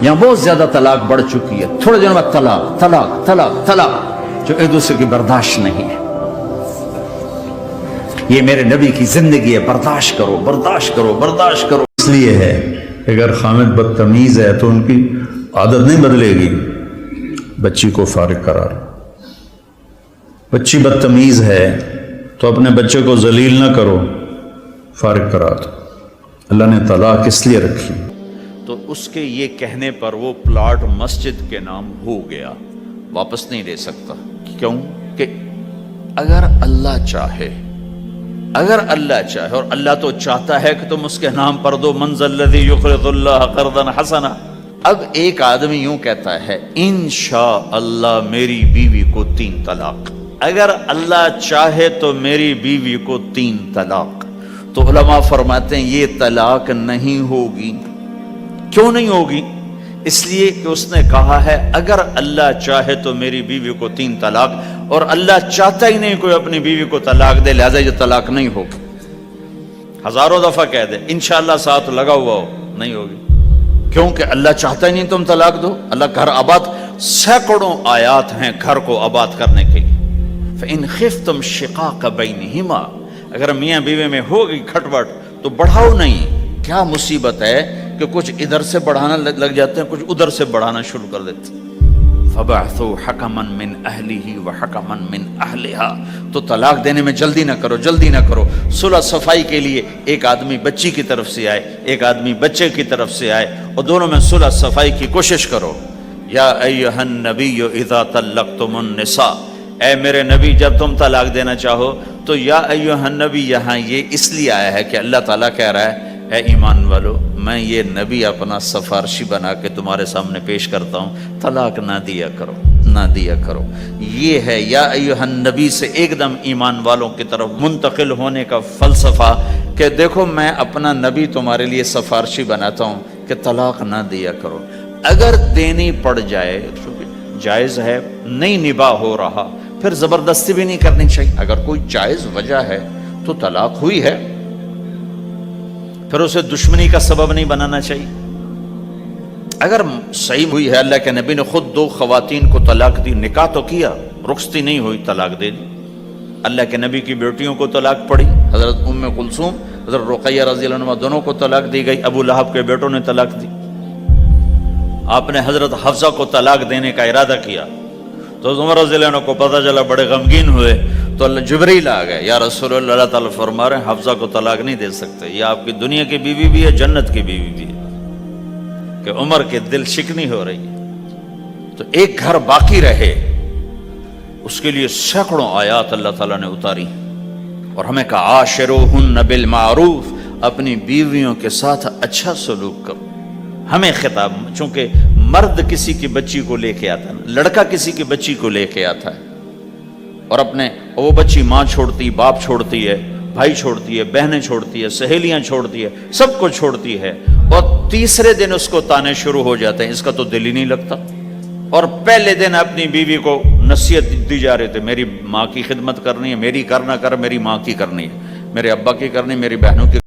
یہاں بہت زیادہ طلاق بڑھ چکی ہے، تھوڑے دنوں میں طلاق طلاق طلاق طلاق، جو ایک دوسرے کی برداشت نہیں ہے۔ یہ میرے نبی کی زندگی ہے، برداشت کرو برداشت کرو برداشت کرو۔ اس لیے ہے اگر خامد بدتمیز ہے تو ان کی عادت نہیں بدلے گی، بچی کو فارغ کرا لو۔ بچی بدتمیز ہے تو اپنے بچے کو ذلیل نہ کرو، فارغ کرا دو۔ اللہ نے طلاق اس لیے رکھی۔ تو اس کے یہ کہنے پر وہ پلاٹ مسجد کے نام ہو گیا، واپس نہیں لے سکتا۔ کیوں کہ اگر اللہ چاہے، اگر اللہ چاہے، اور اللہ تو چاہتا ہے کہ تم اس کے نام پر دو، من ذا الذی یقرض اللہ قرضا حسنا۔ اب ایک آدمی یوں کہتا ہے انشاءاللہ میری بیوی کو 3 طلاق، اگر اللہ چاہے تو میری بیوی کو 3 طلاق، تو علماء فرماتے ہیں یہ طلاق نہیں ہوگی۔ کیوں نہیں ہوگی؟ اس لیے کہ اس نے کہا ہے اگر اللہ چاہے تو میری بیوی کو 3 طلاق، اور اللہ چاہتا ہی نہیں کوئی اپنی بیوی کو طلاق دے، لہذا یہ طلاق نہیں ہوگی۔ ہزاروں دفعہ کہہ دے انشاءاللہ ساتھ لگا ہوا ہو، نہیں ہوگی، کیونکہ اللہ چاہتا ہی نہیں تم طلاق دو۔ اللہ گھر آباد، سینکڑوں آیات ہیں گھر کو آباد کرنے کے لیے۔ فَإِنْ خِفْتُمْ شِقَاقَ بَيْنِهِمَا، اگر میاں بیوی میں ہوگی کھٹپٹ تو بڑھاؤ نہیں۔ کیا مصیبت ہے کہ کچھ ادھر سے بڑھانا لگ جاتے ہیں، کچھ ادھر سے بڑھانا شروع کر دیتے ہیں۔ فَبَعْثُوا حَكَمًا مِّنْ أَهْلِهِ وَحَكَمًا مِّنْ أَهْلِهَا، تو طلاق دینے میں جلدی نہ کرو، جلدی نہ کرو۔ صلح صفائی کے لیے ایک آدمی بچی کی طرف سے آئے، ایک آدمی بچے کی طرف سے آئے، اور دونوں میں صلح صفائی کی کوشش کرو۔ یا ایھا النبی اذا طلقتم النساء، اے میرے نبی جب تم طلاق دینا چاہو تو یا ایھا النبی یہاں یہ اس لیے آیا ہے کہ اللہ تعالیٰ کہہ رہا ہے اے ایمان والو، میں یہ نبی اپنا سفارشی بنا کے تمہارے سامنے پیش کرتا ہوں، طلاق نہ دیا کرو، نہ دیا کرو۔ یہ ہے یا ایھا النبی سے ایک دم ایمان والوں کی طرف منتقل ہونے کا فلسفہ، کہ دیکھو میں اپنا نبی تمہارے لیے سفارشی بناتا ہوں کہ طلاق نہ دیا کرو۔ اگر دینی پڑ جائے، چونکہ جائز ہے، نہیں نباہ ہو رہا، پھر زبردستی بھی نہیں کرنی چاہیے۔ اگر کوئی جائز وجہ ہے تو طلاق ہوئی ہے، پھر اسے دشمنی کا سبب نہیں بنانا چاہیے۔ اگر صحیح ہوئی ہے، اللہ کے نبی نے خود 2 خواتین کو طلاق دی، نکاح تو کیا، رخصتی نہیں ہوئی، طلاق دے دی۔ اللہ کے نبی کی بیٹیوں کو طلاق پڑی، حضرت ام کلثوم، حضرت رقیہ رضی اللہ عنہ، دونوں کو طلاق دی گئی، ابو لہب کے بیٹوں نے طلاق دی۔ آپ نے حضرت حفصہ کو طلاق دینے کا ارادہ کیا تو عمر رضی اللہ عنہ کو پتہ چلا، بڑے غمگین ہوئے، تو اللہ جبریل آ گئے، یا رسول اللہ، اللہ تعالیٰ فرما رہے ہیں حفصہ کو طلاق نہیں دے سکتے، یہ آپ کی دنیا کی بیوی بھی ہے، جنت کی بیوی بھی ہے، کہ عمر کے دل شکنی ہو رہی ہے۔ تو ایک گھر باقی رہے، اس کے لیے سینکڑوں آیات اللہ تعالیٰ نے اتاری، اور ہمیں کہا عاشروہن بالمعروف، اپنی بیویوں کے ساتھ اچھا سلوک کرو۔ ہمیں خطاب، چونکہ مرد کسی کی بچی کو لے کے آتا ہے، لڑکا کسی کی بچی کو لے کے آتا ہے، اور اپنے وہ بچی ماں چھوڑتی، باپ چھوڑتی ہے، بھائی چھوڑتی ہے، بہنیں چھوڑتی ہے، سہیلیاں چھوڑتی ہے، سب کو چھوڑتی ہے، اور تیسرے دن اس کو تانے شروع ہو جاتے ہیں، اس کا تو دل ہی نہیں لگتا۔ اور پہلے دن اپنی بیوی کو نصیحت دی جا رہے تھے، میری ماں کی خدمت کرنی ہے، میری کرنا کر، میری ماں کی کرنی ہے، میرے ابا کی کرنی، میری بہنوں کی